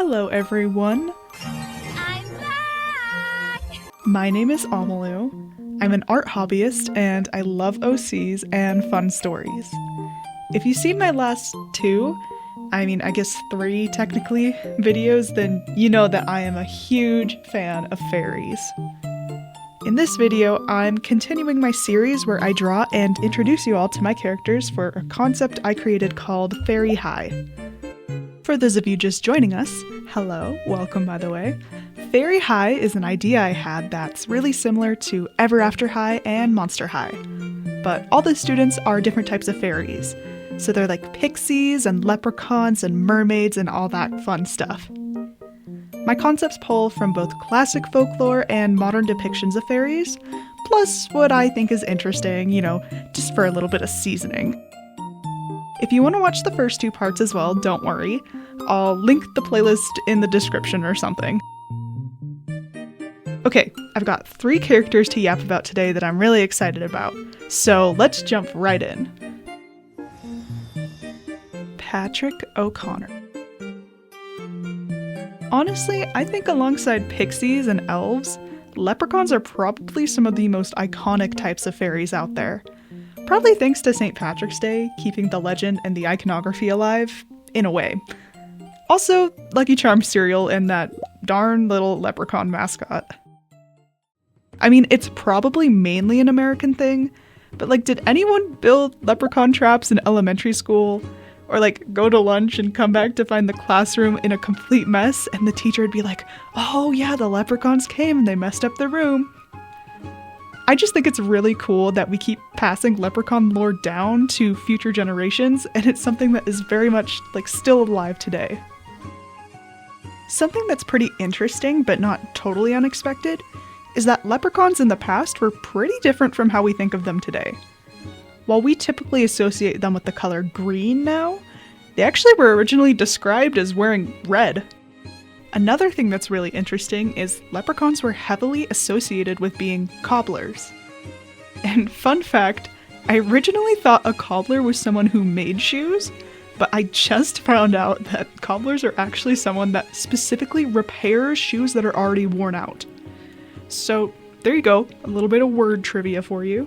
Hello everyone! I'm back! My name is Amalu. I'm an art hobbyist and I love OCs and fun stories. If you've seen my last I guess 3 technically, videos, then you know that I am a huge fan of fairies. In this video, I'm continuing my series where I draw and introduce you all to my characters for a concept I created called Faerie High. For those of you just joining us, hello, welcome by the way. Faerie High is an idea I had that's really similar to Ever After High and Monster High. But all the students are different types of fairies. So they're like pixies and leprechauns and mermaids and all that fun stuff. My concepts pull from both classic folklore and modern depictions of fairies, plus what I think is interesting, just for a little bit of seasoning. If you want to watch the first 2 parts as well, don't worry. I'll link the playlist in the description or something. Okay, I've got 3 characters to yap about today that I'm really excited about, so let's jump right in. Patrick O'Connor. Honestly, I think alongside pixies and elves, leprechauns are probably some of the most iconic types of fairies out there. Probably thanks to St. Patrick's Day, keeping the legend and the iconography alive, in a way. Also, Lucky Charms cereal and that darn little leprechaun mascot. I mean, it's probably mainly an American thing, but did anyone build leprechaun traps in elementary school? Or go to lunch and come back to find the classroom in a complete mess and the teacher would be like, oh yeah, the leprechauns came and they messed up the room. I just think it's really cool that we keep passing leprechaun lore down to future generations, and it's something that is very much still alive today. Something that's pretty interesting but not totally unexpected is that leprechauns in the past were pretty different from how we think of them today. While we typically associate them with the color green now, they actually were originally described as wearing red. Another thing that's really interesting is leprechauns were heavily associated with being cobblers. And fun fact, I originally thought a cobbler was someone who made shoes, but I just found out that cobblers are actually someone that specifically repairs shoes that are already worn out. So there you go, a little bit of word trivia for you.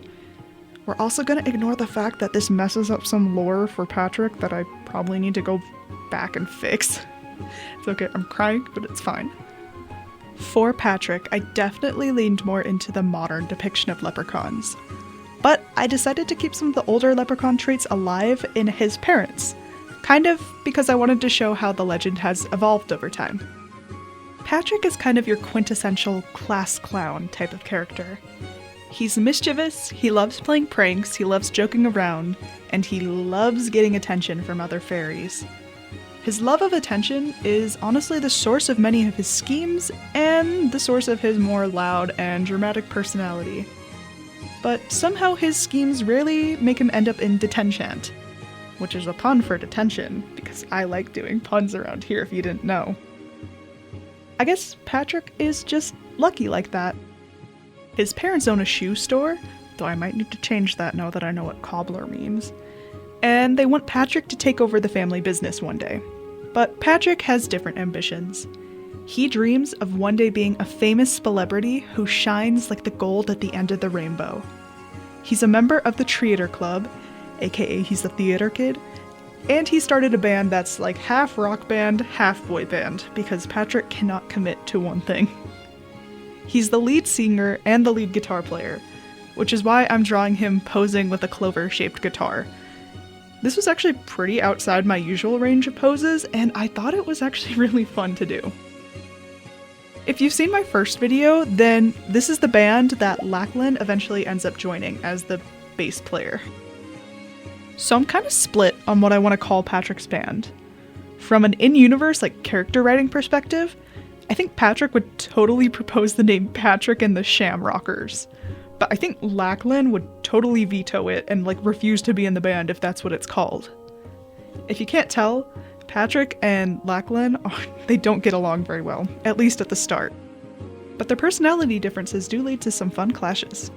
We're also going to ignore the fact that this messes up some lore for Patrick that I probably need to go back and fix. It's okay, I'm crying, but it's fine. For Patrick, I definitely leaned more into the modern depiction of leprechauns. But I decided to keep some of the older leprechaun traits alive in his parents, kind of because I wanted to show how the legend has evolved over time. Patrick is kind of your quintessential class clown type of character. He's mischievous, he loves playing pranks, he loves joking around, and he loves getting attention from other fairies. His love of attention is honestly the source of many of his schemes and the source of his more loud and dramatic personality. But somehow his schemes rarely make him end up in detention, which is a pun for detention, because I like doing puns around here if you didn't know. I guess Patrick is just lucky like that. His parents own a shoe store, though I might need to change that now that I know what cobbler means. And they want Patrick to take over the family business one day. But Patrick has different ambitions. He dreams of one day being a famous celebrity who shines like the gold at the end of the rainbow. He's a member of the Theater Club, aka he's a theater kid, and he started a band that's half rock band, half boy band, because Patrick cannot commit to one thing. He's the lead singer and the lead guitar player, which is why I'm drawing him posing with a clover-shaped guitar. This was actually pretty outside my usual range of poses, and I thought it was actually really fun to do. If you've seen my first video, then this is the band that Lachlan eventually ends up joining as the bass player. So I'm kind of split on what I want to call Patrick's band. From an in-universe, character writing perspective, I think Patrick would totally propose the name Patrick and the Shamrockers. But I think Lachlan would totally veto it and refuse to be in the band if that's what it's called. If you can't tell, Patrick and Lachlan, they don't get along very well, at least at the start. But their personality differences do lead to some fun clashes.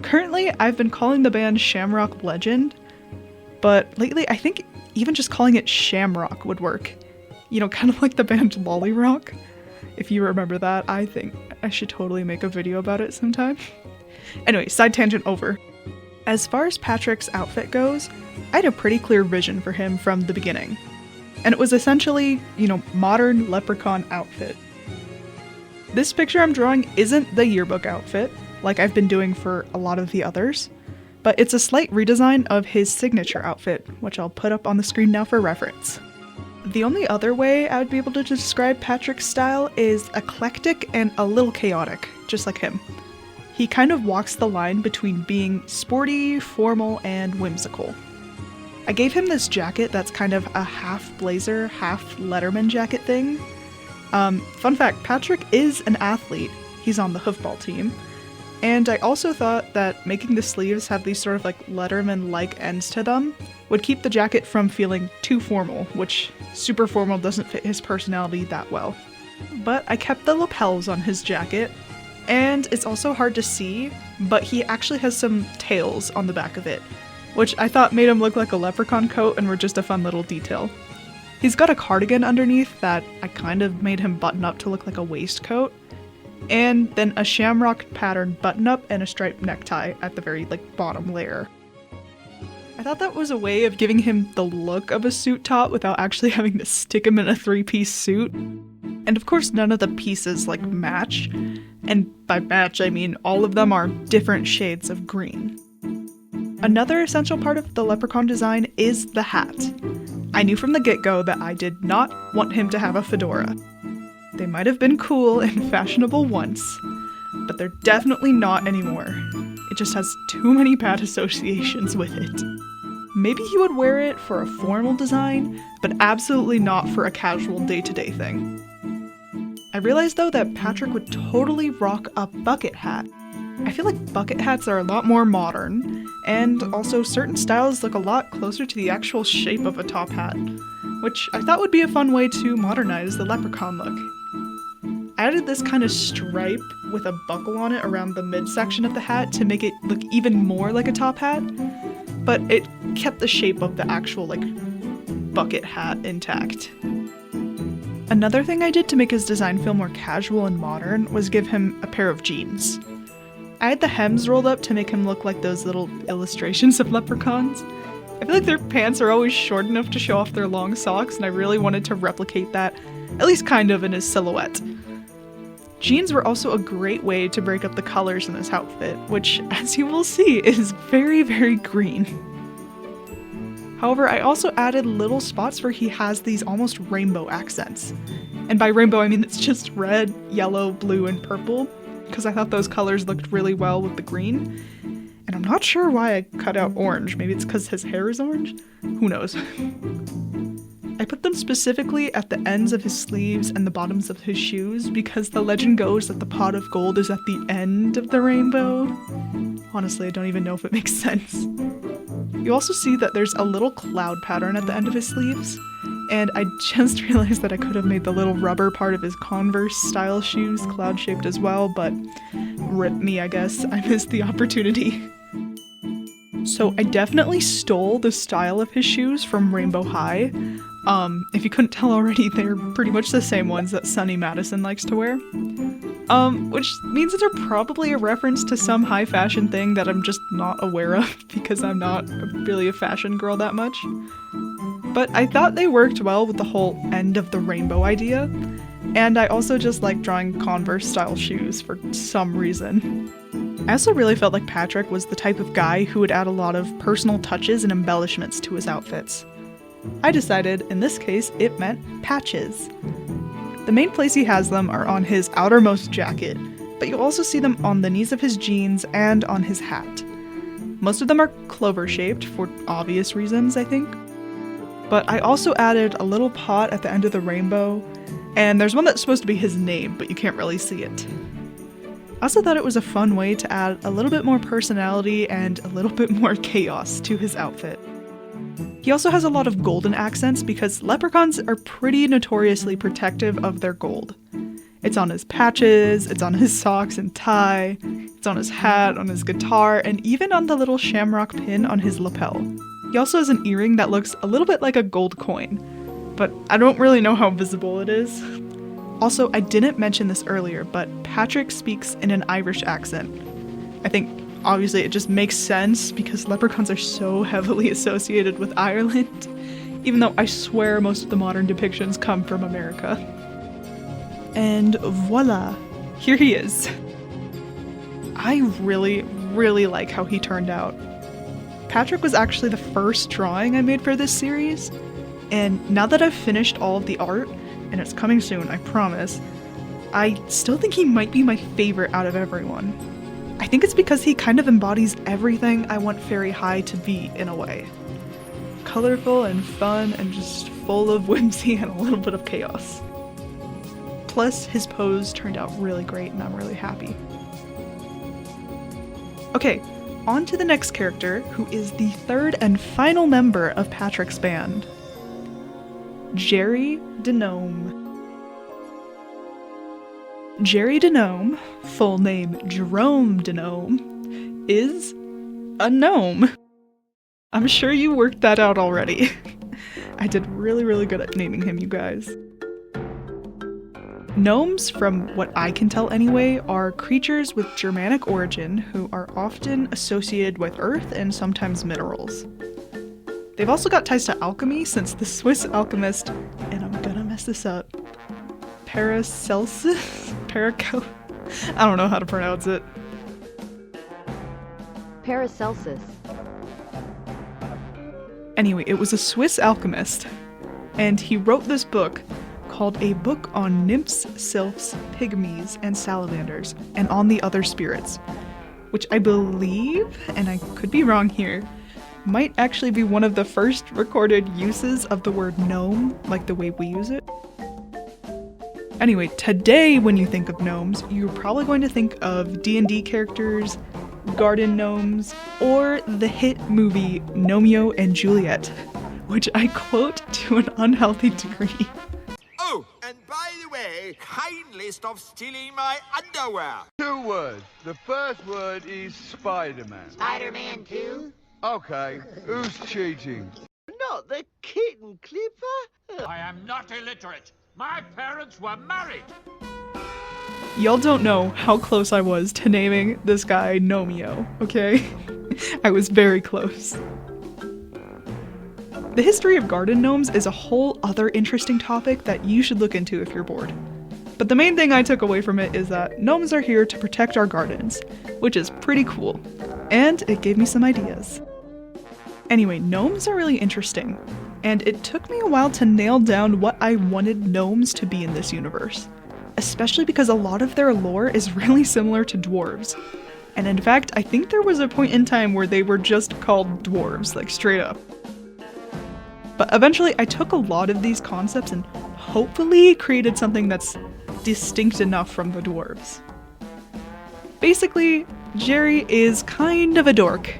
Currently, I've been calling the band Shamrock Legend, but lately I think even just calling it Shamrock would work. You know, kind of like the band Lolly Rock. If you remember that, I think I should totally make a video about it sometime. Anyway, side tangent over. As far as Patrick's outfit goes, I had a pretty clear vision for him from the beginning. And it was essentially, you know, modern leprechaun outfit. This picture I'm drawing isn't the yearbook outfit, like I've been doing for a lot of the others, but it's a slight redesign of his signature outfit, which I'll put up on the screen now for reference. The only other way I would be able to describe Patrick's style is eclectic and a little chaotic, just like him. He kind of walks the line between being sporty, formal, and whimsical. I gave him this jacket that's kind of a half blazer, half Letterman jacket thing. Fun fact, Patrick is an athlete. He's on the hoofball team. And I also thought that making the sleeves have these sort of like Letterman-like ends to them would keep the jacket from feeling too formal, which super formal doesn't fit his personality that well. But I kept the lapels on his jacket, and it's also hard to see, but he actually has some tails on the back of it, which I thought made him look like a leprechaun coat and were just a fun little detail. He's got a cardigan underneath that I kind of made him button up to look like a waistcoat, and then a shamrock pattern button up and a striped necktie at the very bottom layer. I thought that was a way of giving him the look of a suit top without actually having to stick him in a three-piece suit. And of course none of the pieces match, and by match I mean all of them are different shades of green. Another essential part of the leprechaun design is the hat. I knew from the get-go that I did not want him to have a fedora. They might have been cool and fashionable once, but they're definitely not anymore. It just has too many bad associations with it. Maybe he would wear it for a formal design, but absolutely not for a casual day-to-day thing. I realized though that Patrick would totally rock a bucket hat. I feel like bucket hats are a lot more modern, and also certain styles look a lot closer to the actual shape of a top hat, which I thought would be a fun way to modernize the leprechaun look. I added this kind of stripe with a buckle on it around the midsection of the hat to make it look even more like a top hat, but it kept the shape of the actual bucket hat intact. Another thing I did to make his design feel more casual and modern was give him a pair of jeans. I had the hems rolled up to make him look like those little illustrations of leprechauns. I feel like their pants are always short enough to show off their long socks, and I really wanted to replicate that, at least kind of, in his silhouette. Jeans were also a great way to break up the colors in this outfit, which, as you will see, is very, very green. However, I also added little spots where he has these almost rainbow accents. And by rainbow, I mean it's just red, yellow, blue, and purple, because I thought those colors looked really well with the green. And I'm not sure why I cut out orange. Maybe it's because his hair is orange? Who knows? I put them specifically at the ends of his sleeves and the bottoms of his shoes because the legend goes that the pot of gold is at the end of the rainbow. Honestly, I don't even know if it makes sense. You also see that there's a little cloud pattern at the end of his sleeves, and I just realized that I could have made the little rubber part of his Converse style shoes cloud-shaped as well, but rip me, I guess. I missed the opportunity. So I definitely stole the style of his shoes from Rainbow High. If you couldn't tell already, they're pretty much the same ones that Sunny Madison likes to wear. Which means that they're probably a reference to some high fashion thing that I'm just not aware of because I'm not really a fashion girl that much. But I thought they worked well with the whole end of the rainbow idea, and I also just like drawing Converse style shoes for some reason. I also really felt like Patrick was the type of guy who would add a lot of personal touches and embellishments to his outfits. I decided, in this case, it meant patches. The main place he has them are on his outermost jacket, but you'll also see them on the knees of his jeans and on his hat. Most of them are clover-shaped, for obvious reasons, I think. But I also added a little pot at the end of the rainbow, and there's one that's supposed to be his name, but you can't really see it. I also thought it was a fun way to add a little bit more personality and a little bit more chaos to his outfit. He also has a lot of golden accents because leprechauns are pretty notoriously protective of their gold. It's on his patches, it's on his socks and tie, it's on his hat, on his guitar, and even on the little shamrock pin on his lapel. He also has an earring that looks a little bit like a gold coin, but I don't really know how visible it is. Also, I didn't mention this earlier, but Patrick speaks in an Irish accent. I think, obviously, it just makes sense because leprechauns are so heavily associated with Ireland, even though I swear most of the modern depictions come from America. And voila, here he is. I really, really like how he turned out. Patrick was actually the first drawing I made for this series, and now that I've finished all of the art, and it's coming soon, I promise, I still think he might be my favorite out of everyone. I think it's because he kind of embodies everything I want Faerie High to be, in a way. Colorful and fun and just full of whimsy and a little bit of chaos. Plus, his pose turned out really great and I'm really happy. Okay, on to the next character, who is the third and final member of Patrick's band. Jerry Denome. Jerry Denome, full name Jerome Denome, is a gnome. I'm sure you worked that out already. I did really, really good at naming him, you guys. Gnomes, from what I can tell anyway, are creatures with Germanic origin who are often associated with earth and sometimes minerals. They've also got ties to alchemy, since the Swiss alchemist, and I'm gonna mess this up, Paracelsus? I don't know how to pronounce it. Paracelsus. Anyway, it was a Swiss alchemist, and he wrote this book called A Book on Nymphs, Sylphs, Pygmies, and Salamanders, and on the Other Spirits, which I believe, and I could be wrong here, might actually be one of the first recorded uses of the word gnome, like the way we use it. Anyway, today when you think of gnomes, you're probably going to think of D&D characters, garden gnomes, or the hit movie Romeo and Juliet, which I quote to an unhealthy degree. Oh, and by the way, kindly stop stealing my underwear. 2 words. The first word is Spider-Man. Spider-Man 2? Okay, who's cheating? Not the kitten clipper. I am not illiterate. My parents were married. Y'all don't know how close I was to naming this guy Romeo, okay? I was very close. The history of garden gnomes is a whole other interesting topic that you should look into if you're bored. But the main thing I took away from it is that gnomes are here to protect our gardens, which is pretty cool. And it gave me some ideas. Anyway, gnomes are really interesting, and it took me a while to nail down what I wanted gnomes to be in this universe, especially because a lot of their lore is really similar to dwarves. And in fact, I think there was a point in time where they were just called dwarves, like straight up. But eventually I took a lot of these concepts and hopefully created something that's distinct enough from the dwarves. Basically, Jerry is kind of a dork,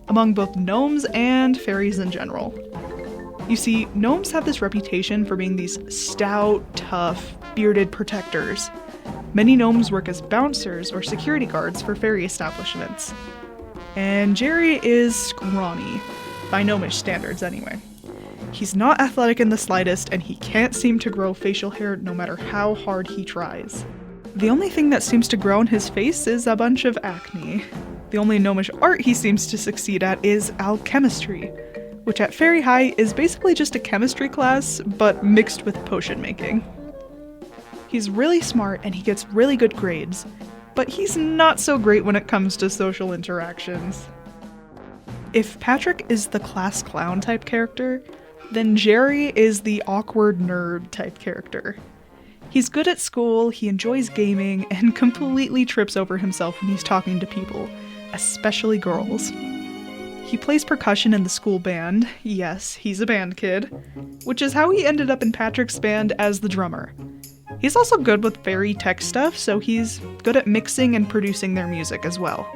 among both gnomes and fairies in general. You see, gnomes have this reputation for being these stout, tough, bearded protectors. Many gnomes work as bouncers or security guards for fairy establishments. And Jerry is scrawny, by gnomish standards anyway. He's not athletic in the slightest, and he can't seem to grow facial hair no matter how hard he tries. The only thing that seems to grow on his face is a bunch of acne. The only gnomish art he seems to succeed at is alchemistry, which at Faerie High is basically just a chemistry class, but mixed with potion making. He's really smart and he gets really good grades, but he's not so great when it comes to social interactions. If Patrick is the class clown type character, then Jerry is the awkward nerd type character. He's good at school, he enjoys gaming, and completely trips over himself when he's talking to people, especially girls. He plays percussion in the school band. Yes, he's a band kid, which is how he ended up in Patrick's band as the drummer. He's also good with fairy tech stuff, so he's good at mixing and producing their music as well.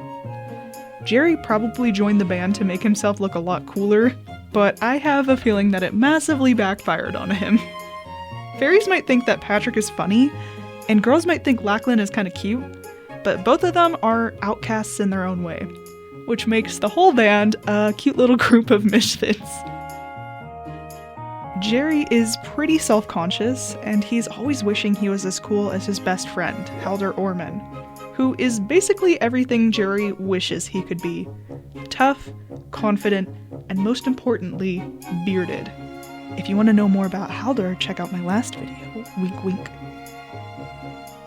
Jerry probably joined the band to make himself look a lot cooler, but I have a feeling that it massively backfired on him. Fairies might think that Patrick is funny, and girls might think Lachlan is kind of cute, but both of them are outcasts in their own way, which makes the whole band a cute little group of misfits. Jerry is pretty self-conscious, and he's always wishing he was as cool as his best friend, Halder Orman, who is basically everything Jerry wishes he could be. Tough, confident, and most importantly, bearded. If you want to know more about Halder, check out my last video. Wink wink.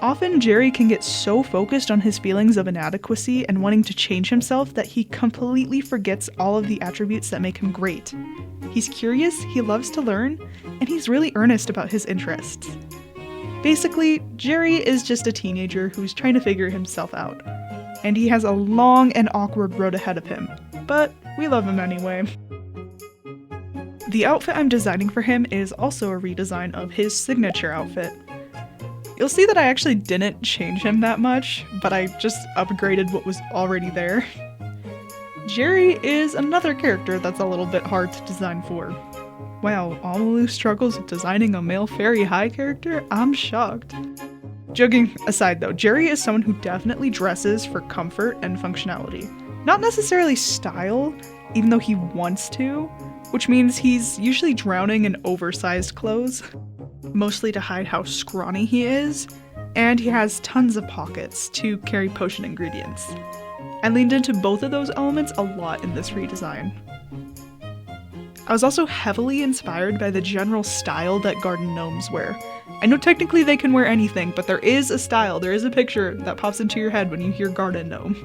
Often, Jerry can get so focused on his feelings of inadequacy and wanting to change himself that he completely forgets all of the attributes that make him great. He's curious, he loves to learn, and he's really earnest about his interests. Basically, Jerry is just a teenager who's trying to figure himself out. And he has a long and awkward road ahead of him, but we love him anyway. The outfit I'm designing for him is also a redesign of his signature outfit. You'll see that I actually didn't change him that much, but I just upgraded what was already there. Jerry is another character that's a little bit hard to design for. Wow, Amalu struggles with designing a male Faerie High character? I'm shocked. Joking aside though, Jerry is someone who definitely dresses for comfort and functionality. Not necessarily style, even though he wants to, which means he's usually drowning in oversized clothes, mostly to hide how scrawny he is, and he has tons of pockets to carry potion ingredients. I leaned into both of those elements a lot in this redesign. I was also heavily inspired by the general style that garden gnomes wear. I know technically they can wear anything, but there is a style, there is a picture that pops into your head when you hear garden gnome.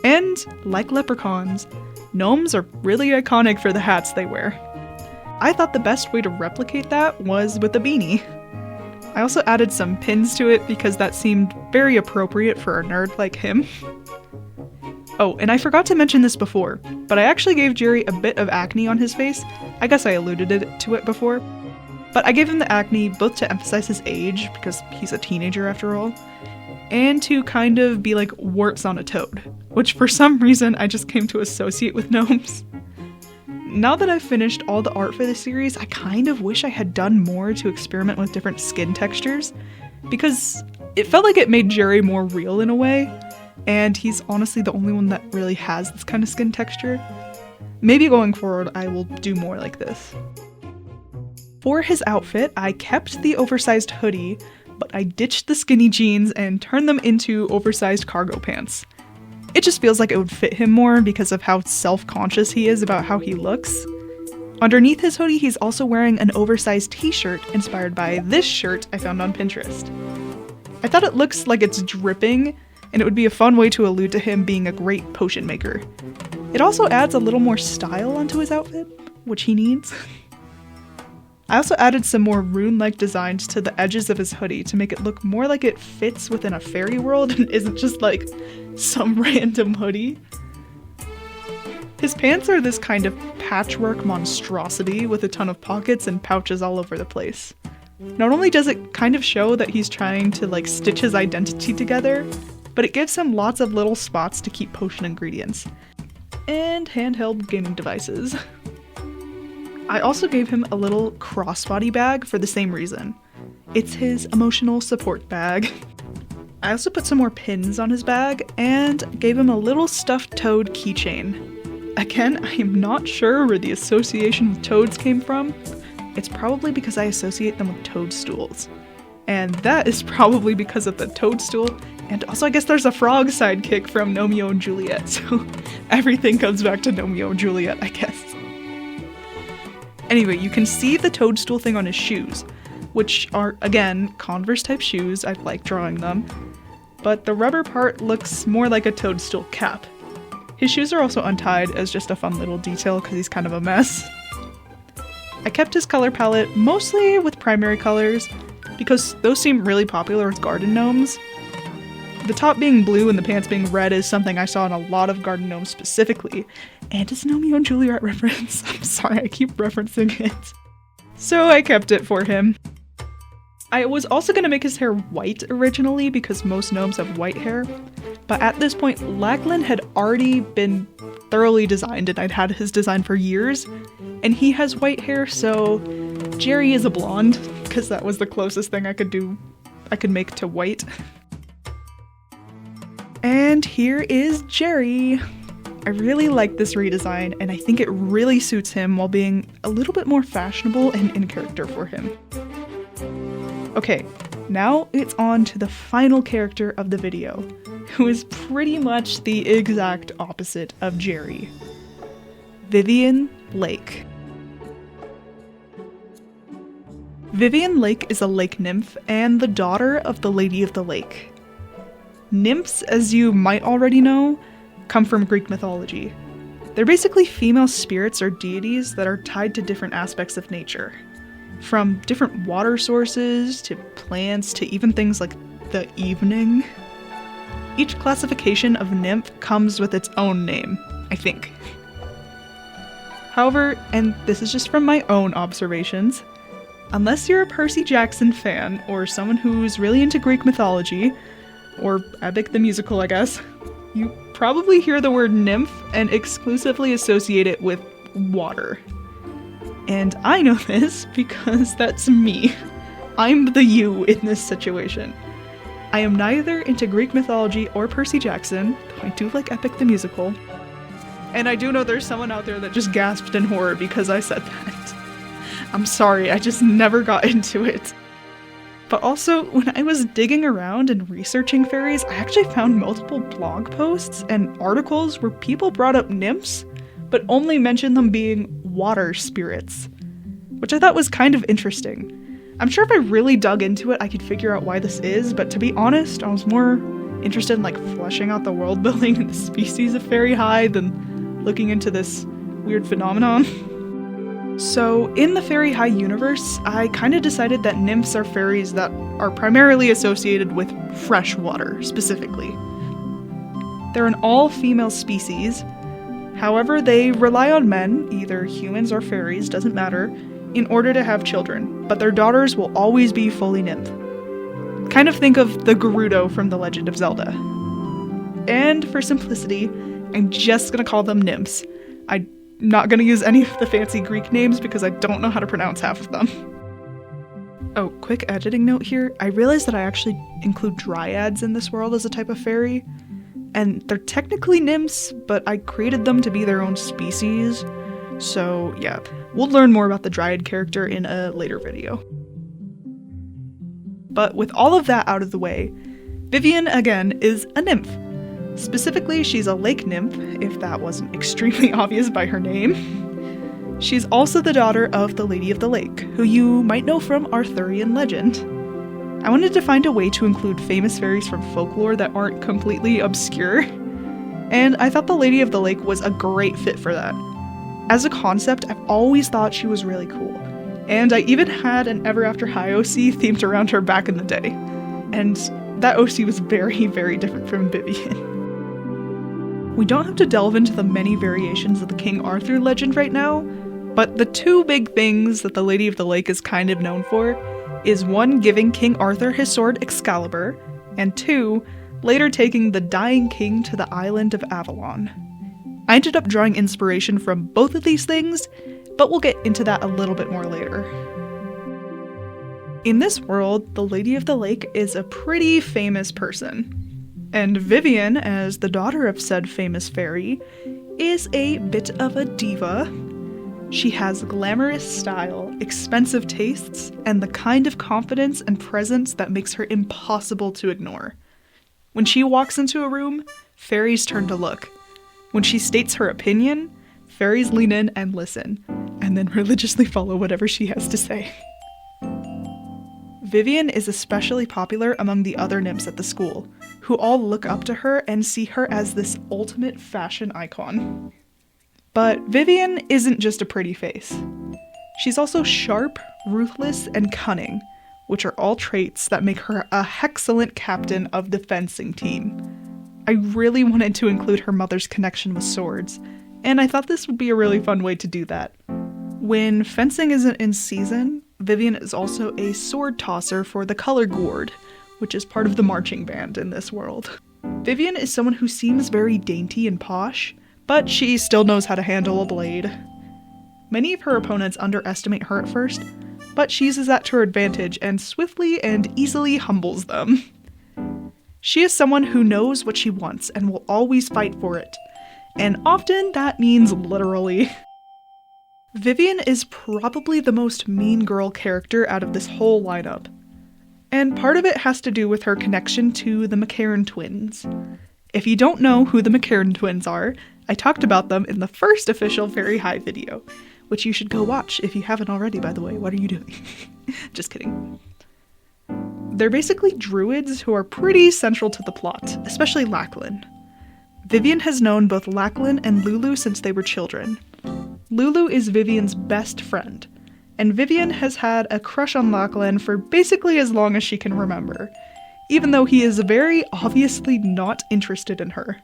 And, like leprechauns, gnomes are really iconic for the hats they wear. I thought the best way to replicate that was with a beanie. I also added some pins to it because that seemed very appropriate for a nerd like him. Oh, and I forgot to mention this before, but I actually gave Jerry a bit of acne on his face. I guess I alluded to it before. But I gave him the acne both to emphasize his age, because he's a teenager after all, and to kind of be like warts on a toad, which for some reason I just came to associate with gnomes. Now that I've finished all the art for the series, I kind of wish I had done more to experiment with different skin textures, because it felt like it made Jerry more real in a way, and he's honestly the only one that really has this kind of skin texture. Maybe going forward I will do more like this. For his outfit, I kept the oversized hoodie, but I ditched the skinny jeans and turned them into oversized cargo pants. It just feels like it would fit him more because of how self-conscious he is about how he looks. Underneath his hoodie, he's also wearing an oversized t-shirt inspired by this shirt I found on Pinterest. I thought it looks like it's dripping, and it would be a fun way to allude to him being a great potion maker. It also adds a little more style onto his outfit, which he needs. I also added some more rune-like designs to the edges of his hoodie to make it look more like it fits within a fairy world and isn't just like some random hoodie. His pants are this kind of patchwork monstrosity with a ton of pockets and pouches all over the place. Not only does it kind of show that he's trying to like stitch his identity together, but it gives him lots of little spots to keep potion ingredients. And handheld gaming devices. I also gave him a little crossbody bag for the same reason. It's his emotional support bag. I also put some more pins on his bag and gave him a little stuffed toad keychain. Again, I am not sure where the association with toads came from. It's probably because I associate them with toadstools. And that is probably because of the toadstool, and also I guess there's a frog sidekick from Romeo and Juliet, so everything comes back to Romeo and Juliet, I guess. Anyway, you can see the toadstool thing on his shoes, which are, again, Converse type shoes. I like drawing them. But the rubber part looks more like a toadstool cap. His shoes are also untied as just a fun little detail because he's kind of a mess. I kept his color palette mostly with primary colors because those seem really popular with garden gnomes. The top being blue and the pants being red is something I saw in a lot of garden gnomes specifically, and it's a Romeo and Juliet reference. I'm sorry, I keep referencing it. So I kept it for him. I was also going to make his hair white originally because most gnomes have white hair, but at this point Lachlan had already been thoroughly designed and I'd had his design for years, and he has white hair, so Jerry is a blonde because that was the closest thing I could make to white. And here is Jerry. I really like this redesign, and I think it really suits him while being a little bit more fashionable and in character for him. Okay, now it's on to the final character of the video, who is pretty much the exact opposite of Jerry. Vivien Lake. Vivien Lake is a lake nymph and the daughter of the Lady of the Lake. Nymphs, as you might already know, come from Greek mythology. They're basically female spirits or deities that are tied to different aspects of nature. From different water sources, to plants, to even things like the evening. Each classification of nymph comes with its own name, I think. However, and this is just from my own observations, unless you're a Percy Jackson fan, or someone who's really into Greek mythology, or Epic the musical, I guess, you probably hear the word nymph and exclusively associate it with water. And I know this because that's me. I'm the you in this situation. I am neither into Greek mythology or Percy Jackson, though I do like Epic the musical. And I do know there's someone out there that just gasped in horror because I said that. I'm sorry, I just never got into it. But also, when I was digging around and researching fairies, I actually found multiple blog posts and articles where people brought up nymphs, but only mentioned them being water spirits, which I thought was kind of interesting. I'm sure if I really dug into it, I could figure out why this is, but to be honest, I was more interested in like fleshing out the world building and the species of Faerie High than looking into this weird phenomenon. So, in the Faerie High universe, I kind of decided that nymphs are fairies that are primarily associated with fresh water, specifically. They're an all-female species. However, they rely on men, either humans or fairies, doesn't matter, in order to have children, but their daughters will always be fully nymph. Kind of think of the Gerudo from The Legend of Zelda. And for simplicity, I'm just gonna call them nymphs. I'm not gonna use any of the fancy Greek names because I don't know how to pronounce half of them. Oh, quick editing note here. I realized that I actually include dryads in this world as a type of fairy. And they're technically nymphs, but I created them to be their own species. So yeah, we'll learn more about the dryad character in a later video. But with all of that out of the way, Vivien, again, is a nymph. Specifically, she's a lake nymph, if that wasn't extremely obvious by her name. She's also the daughter of the Lady of the Lake, who you might know from Arthurian legend. I wanted to find a way to include famous fairies from folklore that aren't completely obscure, and I thought the Lady of the Lake was a great fit for that. As a concept, I've always thought she was really cool, and I even had an Ever After High OC themed around her back in the day, and that OC was very, very different from Vivien. We don't have to delve into the many variations of the King Arthur legend right now, but the two big things that the Lady of the Lake is kind of known for is one, giving King Arthur his sword Excalibur, and two, later taking the dying king to the island of Avalon. I ended up drawing inspiration from both of these things, but we'll get into that a little bit more later. In this world, the Lady of the Lake is a pretty famous person. And Vivien, as the daughter of said famous fairy, is a bit of a diva. She has glamorous style, expensive tastes, and the kind of confidence and presence that makes her impossible to ignore. When she walks into a room, fairies turn to look. When she states her opinion, fairies lean in and listen, and then religiously follow whatever she has to say. Vivien is especially popular among the other nymphs at the school, who all look up to her and see her as this ultimate fashion icon. But Vivien isn't just a pretty face. She's also sharp, ruthless, and cunning, which are all traits that make her a excellent captain of the fencing team. I really wanted to include her mother's connection with swords, and I thought this would be a really fun way to do that. When fencing isn't in season, Vivien is also a sword tosser for the color gourd, which is part of the marching band in this world. Vivien is someone who seems very dainty and posh, but she still knows how to handle a blade. Many of her opponents underestimate her at first, but she uses that to her advantage and swiftly and easily humbles them. She is someone who knows what she wants and will always fight for it, and often that means literally. Vivien is probably the most mean girl character out of this whole lineup. And part of it has to do with her connection to the McCarran twins. If you don't know who the McCarran twins are, I talked about them in the first official Faerie High video, which you should go watch if you haven't already, by the way. What are you doing? Just kidding. They're basically druids who are pretty central to the plot, especially Lachlan. Vivien has known both Lachlan and Lulu since they were children. Lulu is Vivien's best friend, and Vivien has had a crush on Lachlan for basically as long as she can remember, even though he is very obviously not interested in her.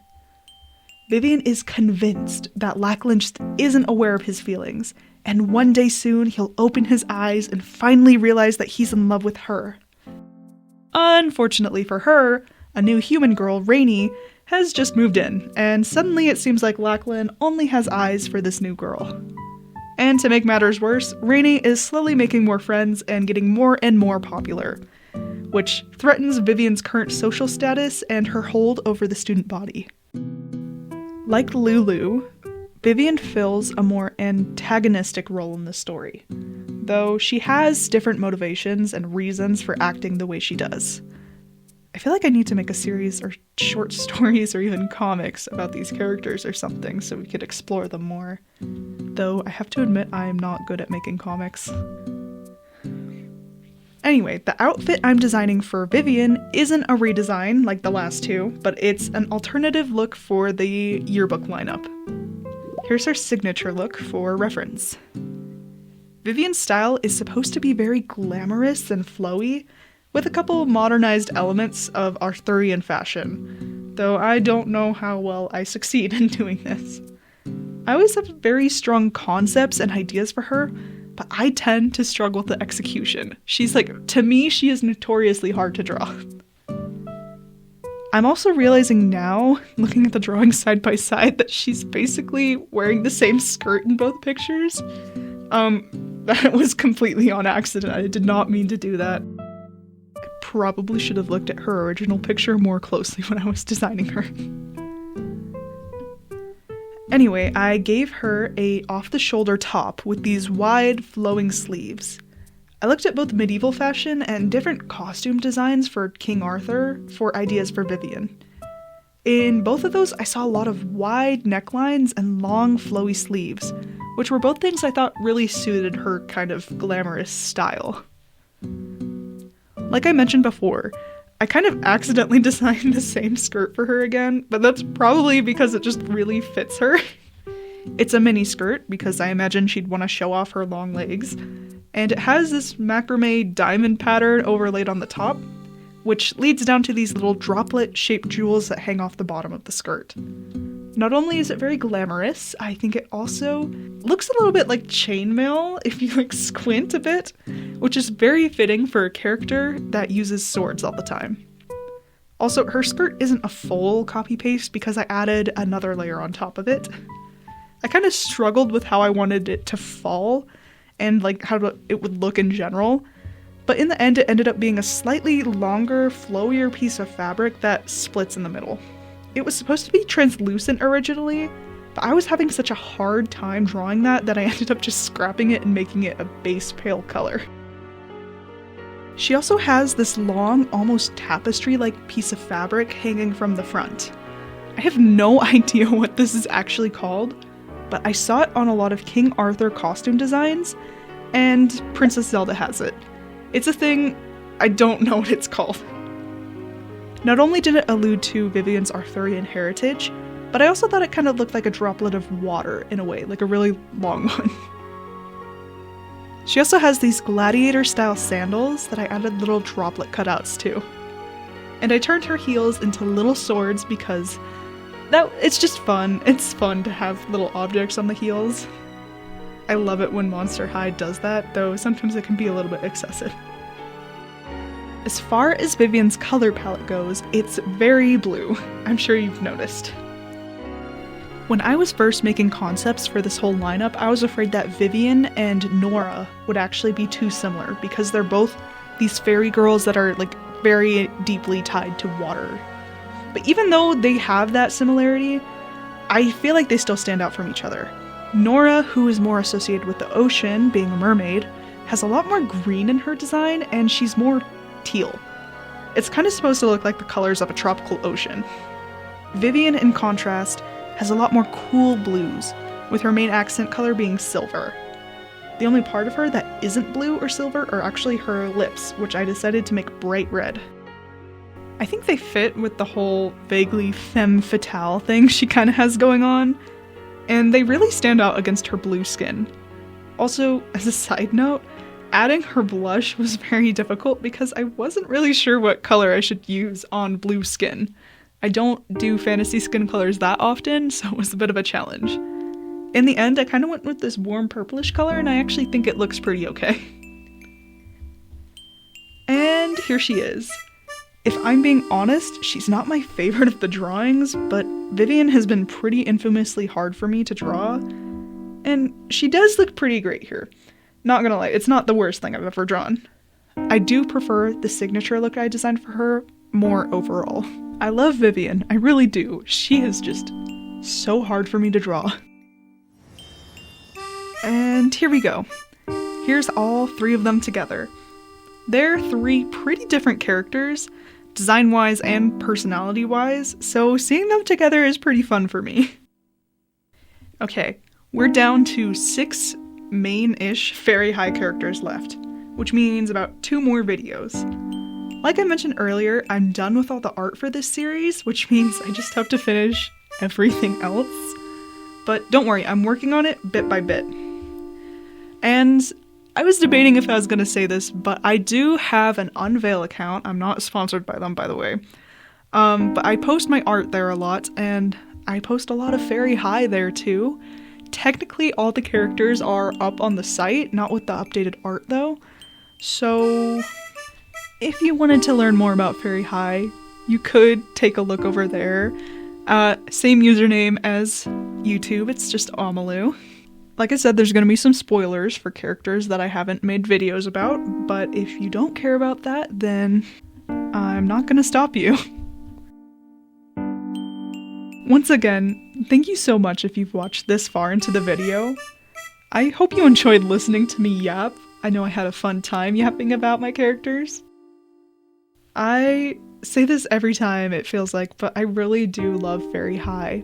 Vivien is convinced that Lachlan just isn't aware of his feelings, and one day soon he'll open his eyes and finally realize that he's in love with her. Unfortunately for her, a new human girl, Rainey, has just moved in, and suddenly it seems like Lachlan only has eyes for this new girl. And to make matters worse, Rainey is slowly making more friends and getting more and more popular, which threatens Vivien's current social status and her hold over the student body. Like Lulu, Vivien fills a more antagonistic role in the story, though she has different motivations and reasons for acting the way she does. I feel like I need to make a series or short stories or even comics about these characters or something so we could explore them more. Though I have to admit I am not good at making comics. Anyway, the outfit I'm designing for Vivien isn't a redesign like the last two, but it's an alternative look for the yearbook lineup. Here's her signature look for reference. Vivien's style is supposed to be very glamorous and flowy, with a couple modernized elements of Arthurian fashion, though I don't know how well I succeed in doing this. I always have very strong concepts and ideas for her, but I tend to struggle with the execution. To me, she is notoriously hard to draw. I'm also realizing now, looking at the drawings side by side, that she's basically wearing the same skirt in both pictures. That was completely on accident. I did not mean to do that. I probably should have looked at her original picture more closely when I was designing her. Anyway, I gave her a off-the-shoulder top with these wide, flowing sleeves. I looked at both medieval fashion and different costume designs for King Arthur for ideas for Vivien. In both of those, I saw a lot of wide necklines and long, flowy sleeves, which were both things I thought really suited her kind of glamorous style. Like I mentioned before, I kind of accidentally designed the same skirt for her again, but that's probably because it just really fits her. It's a mini skirt because I imagine she'd want to show off her long legs, and it has this macrame diamond pattern overlaid on the top, which leads down to these little droplet-shaped jewels that hang off the bottom of the skirt. Not only is it very glamorous, I think it also looks a little bit like chainmail if you squint a bit, which is very fitting for a character that uses swords all the time. Also, her skirt isn't a full copy-paste because I added another layer on top of it. I kind of struggled with how I wanted it to fall and how it would look in general, but in the end it ended up being a slightly longer, flowier piece of fabric that splits in the middle. It was supposed to be translucent originally, but I was having such a hard time drawing that I ended up just scrapping it and making it a base pale color. She also has this long, almost tapestry-like piece of fabric hanging from the front. I have no idea what this is actually called, but I saw it on a lot of King Arthur costume designs, and Princess Zelda has it. It's a thing, I don't know what it's called. Not only did it allude to Vivien's Arthurian heritage, but I also thought it kind of looked like a droplet of water in a way, like a really long one. She also has these gladiator-style sandals that I added little droplet cutouts to. And I turned her heels into little swords because it's just fun. It's fun to have little objects on the heels. I love it when Monster High does that, though sometimes it can be a little bit excessive. As far as Vivien's color palette goes, it's very blue. I'm sure you've noticed. When I was first making concepts for this whole lineup, I was afraid that Vivien and Nora would actually be too similar because they're both these fairy girls that are very deeply tied to water. But even though they have that similarity, I feel like they still stand out from each other. Nora, who is more associated with the ocean, being a mermaid, has a lot more green in her design, and she's more teal. It's kind of supposed to look like the colors of a tropical ocean. Vivien, in contrast, has a lot more cool blues, with her main accent color being silver. The only part of her that isn't blue or silver are actually her lips, which I decided to make bright red. I think they fit with the whole vaguely femme fatale thing she kind of has going on, and they really stand out against her blue skin. Also, as a side note, adding her blush was very difficult because I wasn't really sure what color I should use on blue skin. I don't do fantasy skin colors that often, so it was a bit of a challenge. In the end, I kind of went with this warm purplish color, and I actually think it looks pretty okay. And here she is. If I'm being honest, she's not my favorite of the drawings, but Vivien has been pretty infamously hard for me to draw, and she does look pretty great here. Not gonna lie, it's not the worst thing I've ever drawn. I do prefer the signature look I designed for her more overall. I love Vivien, I really do. She is just so hard for me to draw. And here we go. Here's all three of them together. They're three pretty different characters, design-wise and personality-wise, so seeing them together is pretty fun for me. Okay, we're down to 6 main-ish Faerie High characters left, which means about 2 more videos. Like I mentioned earlier, I'm done with all the art for this series, which means I just have to finish everything else. But don't worry, I'm working on it bit by bit. And I was debating if I was going to say this, but I do have an Unveil account. I'm not sponsored by them, by the way. But I post my art there a lot, and I post a lot of Faerie High there too. Technically, all the characters are up on the site, not with the updated art though. So if you wanted to learn more about Faerie High, you could take a look over there. Same username as YouTube, it's just Amalu. Like I said, there's going to be some spoilers for characters that I haven't made videos about, but if you don't care about that, then I'm not going to stop you. Once again, thank you so much if you've watched this far into the video. I hope you enjoyed listening to me yap. I know I had a fun time yapping about my characters. I say this every time, it feels like, but I really do love Faerie High.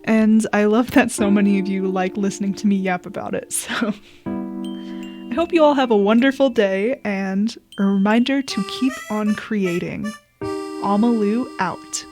And I love that so many of you like listening to me yap about it, so I hope you all have a wonderful day, and a reminder to keep on creating. Amalu out.